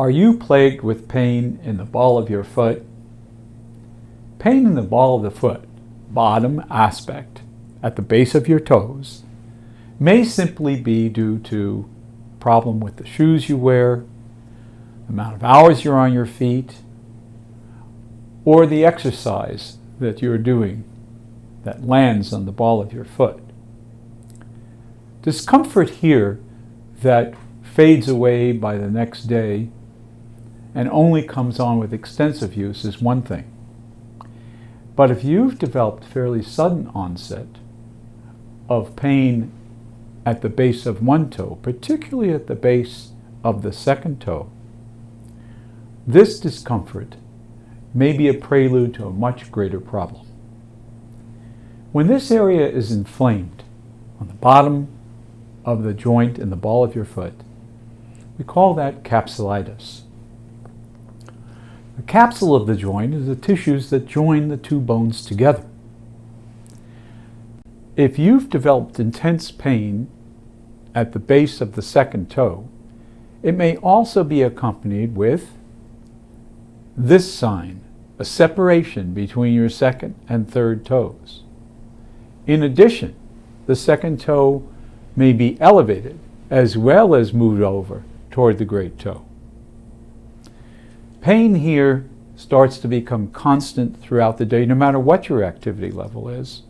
Are you plagued with pain in the ball of your foot? Pain in the ball of the foot, bottom aspect, at the base of your toes, may simply be due to a problem with the shoes you wear, the amount of hours you're on your feet, or the exercise that you're doing that lands on the ball of your foot. Discomfort here that fades away by the next day and only comes on with extensive use is one thing. But if you've developed fairly sudden onset of pain at the base of one toe, particularly at the base of the second toe, this discomfort may be a prelude to a much greater problem. When this area is inflamed on the bottom of the joint in the ball of your foot, we call that capsulitis. The capsule of the joint is the tissues that join the two bones together. If you've developed intense pain at the base of the second toe, it may also be accompanied with this sign, a separation between your second and third toes. In addition, the second toe may be elevated as well as moved over toward the great toe. Pain here starts to become constant throughout the day, no matter what your activity level is,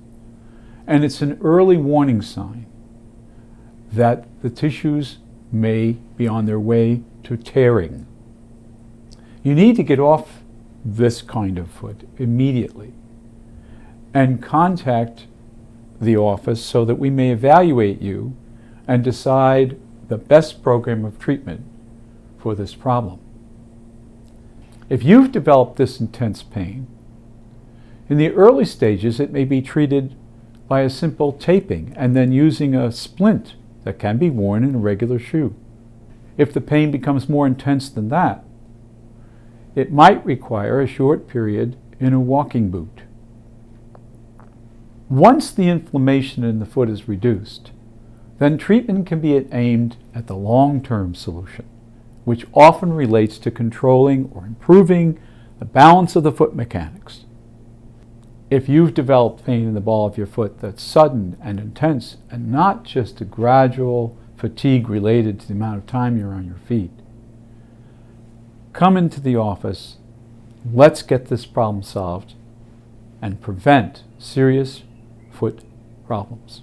and it's an early warning sign that the tissues may be on their way to tearing. You need to get off this kind of foot immediately and contact the office so that we may evaluate you and decide the best program of treatment for this problem. If you've developed this intense pain, in the early stages it may be treated by a simple taping and then using a splint that can be worn in a regular shoe. If the pain becomes more intense than that, it might require a short period in a walking boot. Once the inflammation in the foot is reduced, then treatment can be aimed at the long-term solution, which often relates to controlling or improving the balance of the foot mechanics. If you've developed pain in the ball of your foot that's sudden and intense and not just a gradual fatigue related to the amount of time you're on your feet, come into the office, let's get this problem solved and prevent serious foot problems.